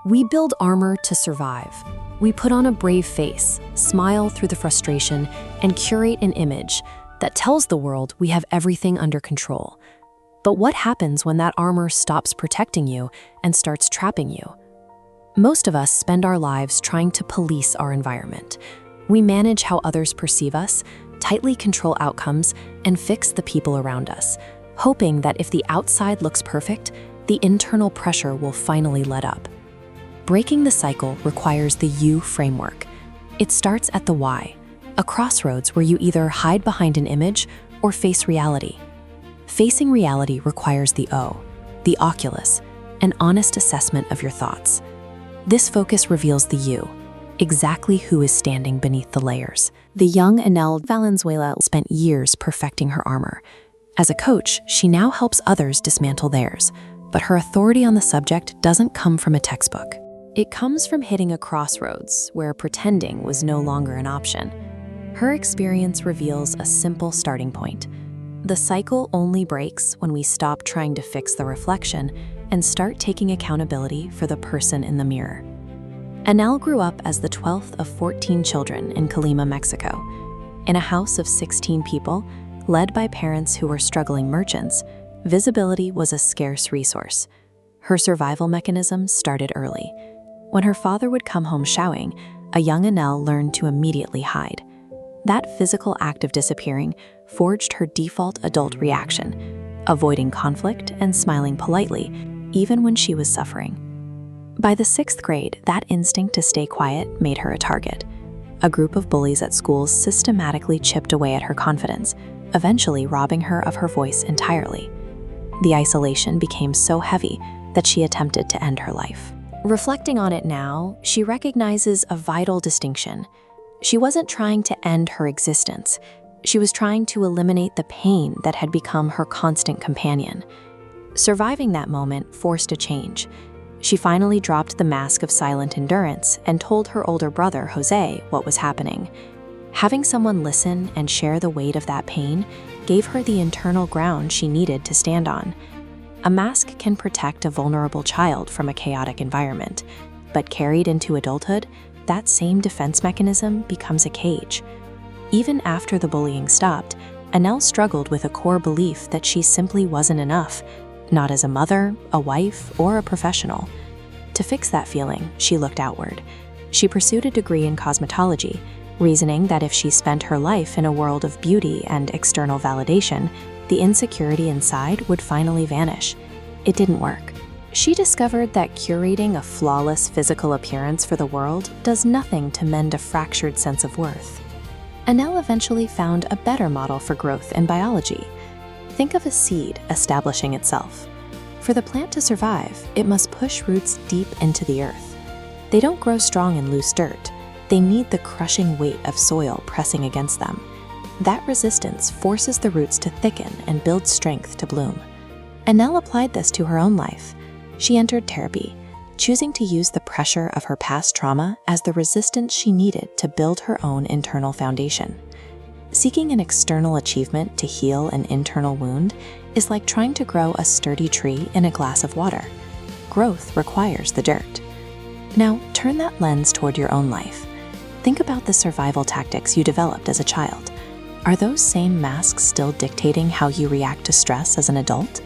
We build armor to survive. We put on a brave face, smile through the frustration, and curate an image that tells the world we have everything under control. But what happens when that armor stops protecting you and starts trapping you? Most of us spend our lives trying to police our environment. We manage how others perceive us, tightly control outcomes, and fix the people around us, hoping that if the outside looks perfect, the internal pressure will finally let up. Breaking the cycle requires the you framework. It starts at the why, a crossroads where you either hide behind an image or face reality. Facing reality requires the O, the oculus, an honest assessment of your thoughts. This focus reveals the you, exactly who is standing beneath the layers. The young Anel Valenzuela spent years perfecting her armor. As a coach, she now helps others dismantle theirs, but her authority on the subject doesn't come from a textbook. It comes from hitting a crossroads where pretending was no longer an option. Her experience reveals a simple starting point. The cycle only breaks when we stop trying to fix the reflection and start taking accountability for the person in the mirror. Anel grew up as the 12th of 14 children in Colima, Mexico. In a house of 16 people, led by parents who were struggling merchants, visibility was a scarce resource. Her survival mechanism started early. When her father would come home shouting, a young Anel learned to immediately hide. That physical act of disappearing forged her default adult reaction, avoiding conflict and smiling politely, even when she was suffering. By the 6th grade, that instinct to stay quiet made her a target. A group of bullies at school systematically chipped away at her confidence, eventually robbing her of her voice entirely. The isolation became so heavy that she attempted to end her life. Reflecting on it now, she recognizes a vital distinction. She wasn't trying to end her existence. She was trying to eliminate the pain that had become her constant companion. Surviving that moment forced a change. She finally dropped the mask of silent endurance and told her older brother, Jose, what was happening. Having someone listen and share the weight of that pain gave her the internal ground she needed to stand on. A mask can protect a vulnerable child from a chaotic environment, but carried into adulthood, that same defense mechanism becomes a cage. Even after the bullying stopped, Anel struggled with a core belief that she simply wasn't enough, not as a mother, a wife, or a professional. To fix that feeling, she looked outward. She pursued a degree in cosmetology, reasoning that if she spent her life in a world of beauty and external validation, the insecurity inside would finally vanish. It didn't work. She discovered that curating a flawless physical appearance for the world does nothing to mend a fractured sense of worth. Anel eventually found a better model for growth in biology. Think of a seed establishing itself. For the plant to survive, it must push roots deep into the earth. They don't grow strong in loose dirt. They need the crushing weight of soil pressing against them. That resistance forces the roots to thicken and build strength to bloom. Anel applied this to her own life. She entered therapy, choosing to use the pressure of her past trauma as the resistance she needed to build her own internal foundation. Seeking an external achievement to heal an internal wound is like trying to grow a sturdy tree in a glass of water. Growth requires the dirt. Now, turn that lens toward your own life. Think about the survival tactics you developed as a child. Are those same masks still dictating how you react to stress as an adult?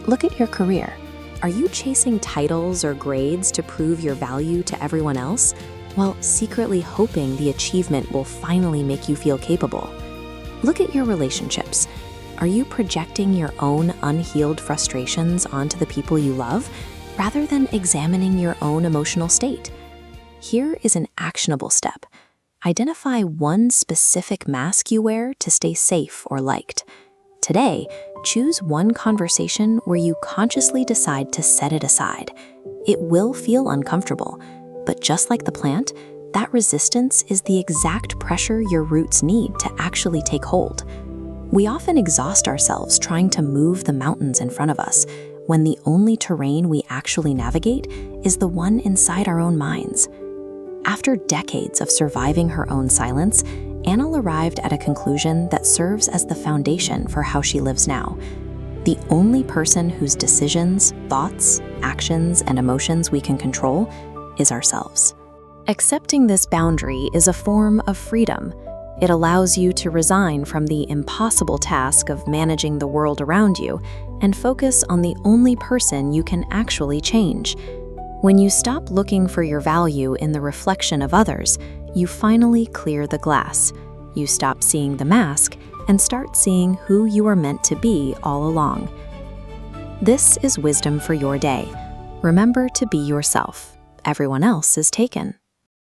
Look at your career. Are you chasing titles or grades to prove your value to everyone else, while secretly hoping the achievement will finally make you feel capable? Look at your relationships. Are you projecting your own unhealed frustrations onto the people you love, rather than examining your own emotional state? Here is an actionable step. Identify one specific mask you wear to stay safe or liked. Today, choose one conversation where you consciously decide to set it aside. It will feel uncomfortable, but just like the plant, that resistance is the exact pressure your roots need to actually take hold. We often exhaust ourselves trying to move the mountains in front of us, when the only terrain we actually navigate is the one inside our own minds. After decades of surviving her own silence, Anel arrived at a conclusion that serves as the foundation for how she lives now. The only person whose decisions, thoughts, actions, and emotions we can control is ourselves. Accepting this boundary is a form of freedom. It allows you to resign from the impossible task of managing the world around you and focus on the only person you can actually change. When you stop looking for your value in the reflection of others, you finally clear the glass. You stop seeing the mask and start seeing who you are meant to be all along. This is wisdom for your day. Remember to be yourself. Everyone else is taken.